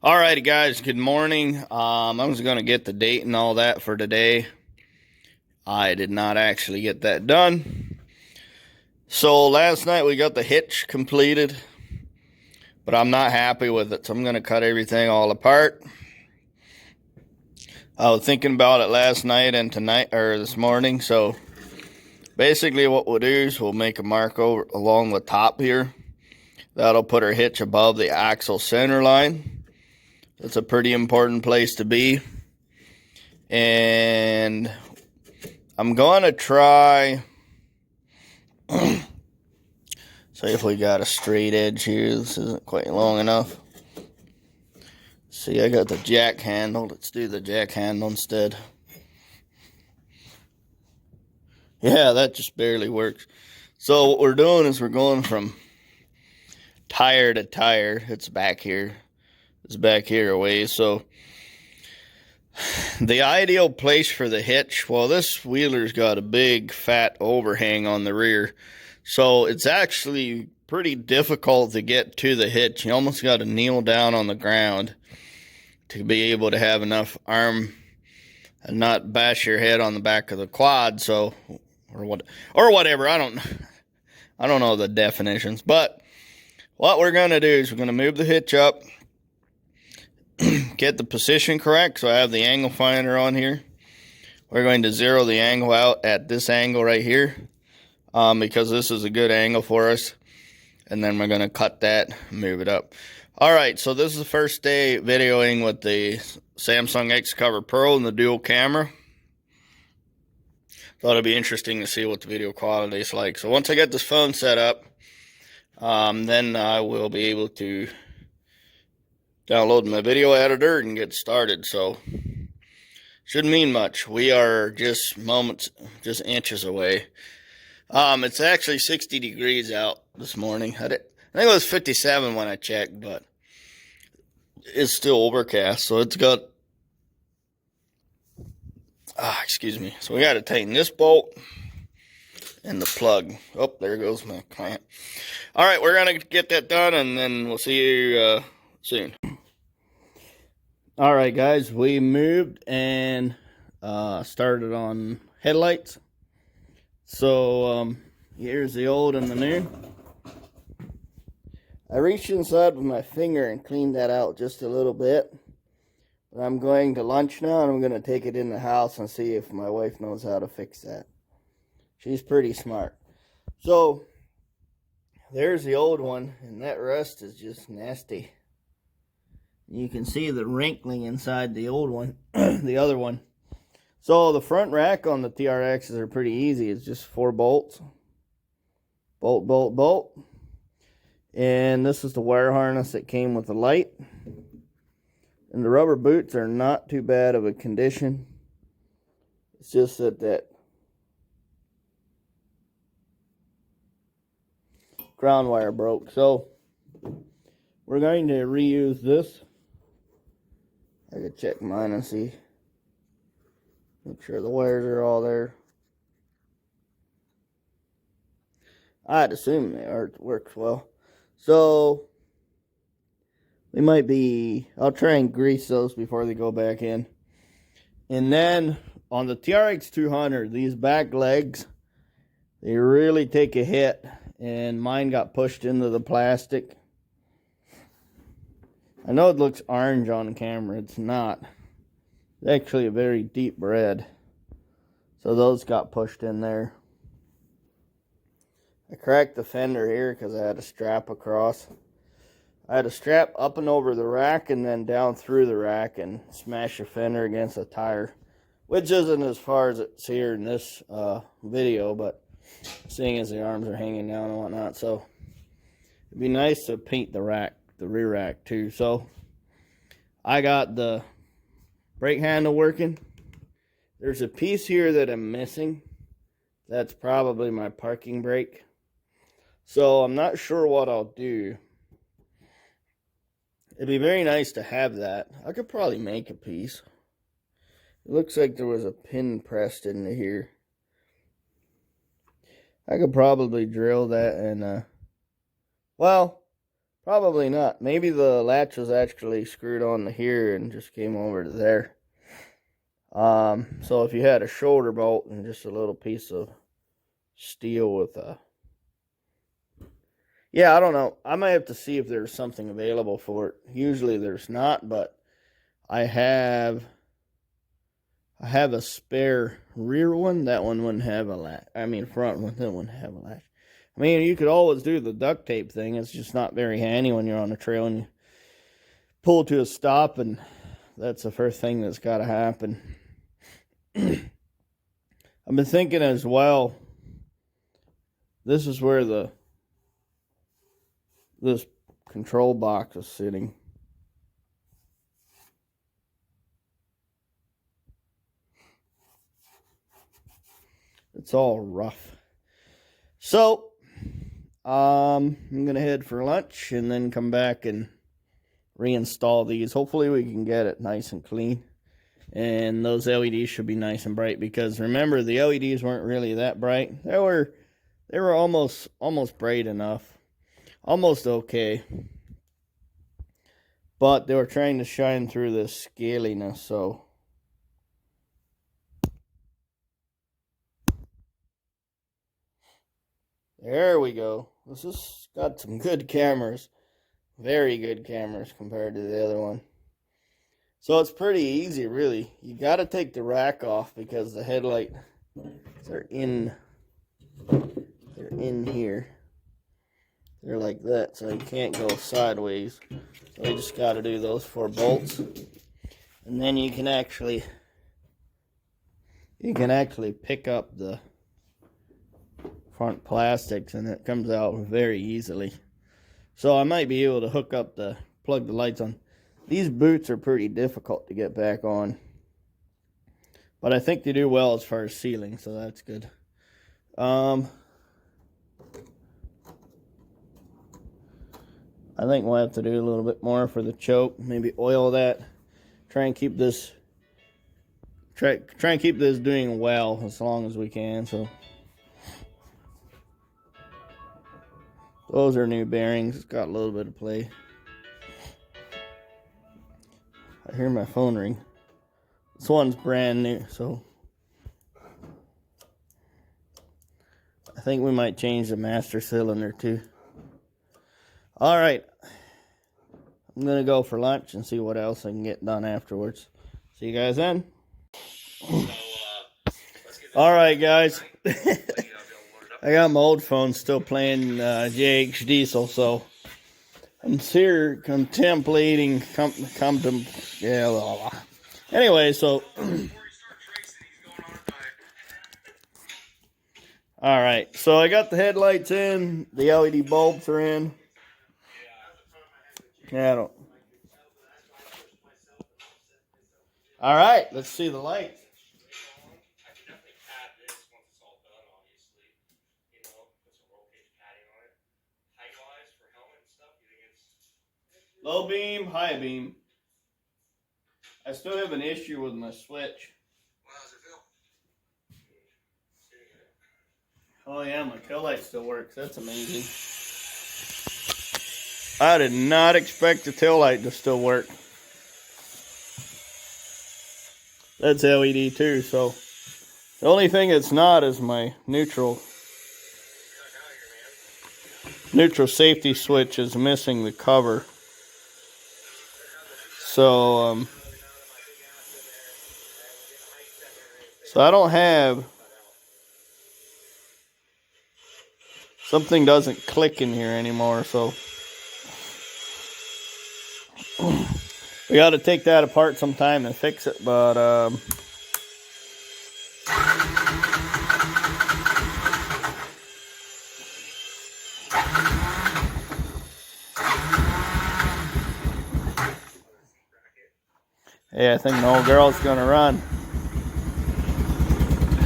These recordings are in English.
Alrighty, guys, good morning. I was going to get the date and all that for today. I did not actually get that done. So last night we got the hitch completed, but I'm not happy with it. So I'm going to cut everything all apart. I was thinking about it last night and tonight, or this morning. So basically what we'll do is we'll make a mark over along the top here. That'll put our hitch above the axle center line. That's a pretty important place to be. And I'm going to try, see if we got a straight edge here. This isn't quite long enough. See, I got the jack handle. Let's do the jack handle instead. Yeah, that just barely works. So what we're doing is we're going from tire to tire. It's back here. It's back here a ways. So the ideal place for the hitch, well, this wheeler's got a big fat overhang on the rear. So it's actually pretty difficult to get to the hitch. You almost got to kneel down on the ground to be able to have enough arm and not bash your head on the back of the quad. So, or whatever. I don't know the definitions. But what we're going to do is we're going to move the hitch up. Get the position correct, so I have the angle finder on here. We're going to zero the angle out at this angle right here, because this is a good angle for us. And then we're going to cut that, move it up. Alright, so this is the first day videoing with the Samsung X Cover Pro and the dual camera. Thought it'd be interesting to see what the video quality is like. So once I get this phone set up, then I will be able to download my video editor and get started. So shouldn't mean much. We are just inches away. It's actually 60 degrees out this morning. I think it was 57 when I checked, but it's still overcast. So it's got, excuse me. So we got to tighten this bolt and the plug. Oh, there goes my clamp. All right, we're going to get that done, and then we'll see you soon. All right, guys, we moved and started on headlights. So here's the old and the new. I reached inside with my finger and cleaned that out just a little bit. But I'm going to lunch now, and I'm going to take it in the house and see if my wife knows how to fix that. She's pretty smart. So there's the old one, and that rust is just nasty. You can see the wrinkling inside the old one, the other one. So the front rack on the TRXs are pretty easy. It's just 4 bolts. Bolt, bolt, bolt. And this is the wire harness that came with the light. And the rubber boots are not too bad of a condition. It's just that ground wire broke. So we're going to reuse this. I could check mine and see. Make sure the wires are all there. I'd assume they are. It works well. So they might be, I'll try and grease those before they go back in. And then on the TRX 200, these back legs, they really take a hit. And mine got pushed into the plastic. I know it looks orange on camera. It's not. It's actually a very deep red. So those got pushed in there. I cracked the fender here because I had a strap across. I had a strap up and over the rack and then down through the rack and smashed the fender against the tire. Which isn't as far as it's here in this video, but seeing as the arms are hanging down and whatnot. So it'd be nice to paint the rack, the rear rack too. So I got the brake handle working. There's a piece here that I'm missing. That's probably my parking brake. So I'm not sure what I'll do. It'd be very nice to have that. I could probably make a piece. It looks like there was a pin pressed into here. I could probably drill that and, well, Probably not. Maybe the latch was actually screwed on to here and just came over to there. So if you had a shoulder bolt and just a little piece of steel with a... Yeah, I don't know. I might have to see if there's something available for it. Usually there's not, but I have a spare rear one. That one wouldn't have a latch. I mean, front one, that wouldn't have a latch. I mean, you could always do the duct tape thing. It's just not very handy when you're on a trail and you pull to a stop, and that's the first thing that's got to happen. I've been thinking as well, this is where this control box is sitting. It's all rough. So, I'm going to head for lunch and then come back and reinstall these. Hopefully we can get it nice and clean. And those LEDs should be nice and bright, because remember, the LEDs weren't really that bright. They were almost bright enough. Almost okay. But they were trying to shine through this scaliness, so... There we go. This has got some good cameras. Very good cameras compared to the other one. So it's pretty easy, really. You got to take the rack off because the headlight, they're in here. They're like that, so you can't go sideways. So you just got to do those 4 bolts. And then you can actually pick up the front plastics, and it comes out very easily. So I might be able to plug the lights on. These boots are pretty difficult to get back on, but I think they do well as far as sealing, so that's good. I think we'll have to do a little bit more for the choke. Maybe oil that. Try and keep this doing well as long as we can. So those are new bearings. It's got a little bit of play. I hear my phone ring. This one's brand new, so I think we might change the master cylinder too. All right, I'm gonna go for lunch and see what else I can get done afterwards. See you guys then. All right, guys. I got my old phone still playing JH Diesel, so I'm here contemplating, Anyway, so all right, so I got the headlights in, the LED bulbs are in. Yeah, all right, let's see the lights. Low beam, high beam. I still have an issue with my switch. How does it feel? Oh yeah, my tail light still works. That's amazing. I did not expect the tail light to still work. That's LED too, so the only thing it's not is my neutral safety switch is missing the cover. So I don't have, something doesn't click in here anymore, so we got to take that apart sometime and fix it, but yeah, I think the old girl's gonna run.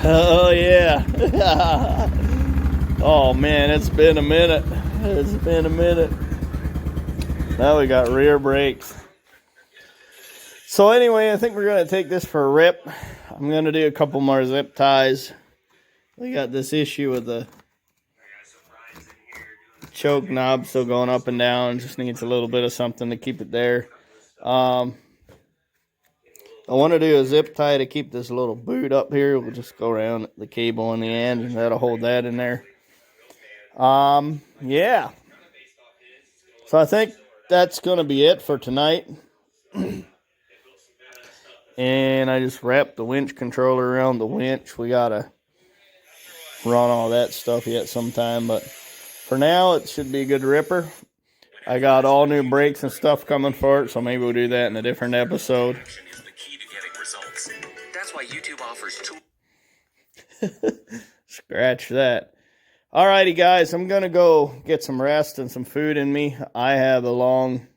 Oh yeah. Oh man, it's been a minute. Now we got rear brakes. So anyway, I think we're gonna take this for a rip. I'm gonna do a couple more zip ties. We got this issue with the choke knob still going up and down. Just needs a little bit of something to keep it there. I want to do a zip tie to keep this little boot up here. We'll just go around the cable in the end, and that'll hold that in there. Yeah. So I think that's going to be it for tonight. And I just wrapped the winch controller around the winch. We got to run all that stuff yet sometime, but for now it should be a good ripper. I got all new brakes and stuff coming for it, so maybe we'll do that in a different episode. That's why YouTube offers Scratch that. Alrighty, guys, I'm gonna go get some rest and some food in me. I have a long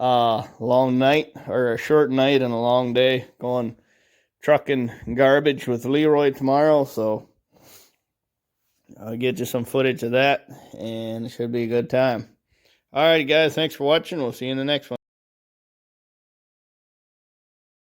night, or a short night and a long day, going trucking garbage with Leroy tomorrow, so I'll get you some footage of that, and it should be a good time. Alrighty, guys, thanks for watching. We'll see you in the next one.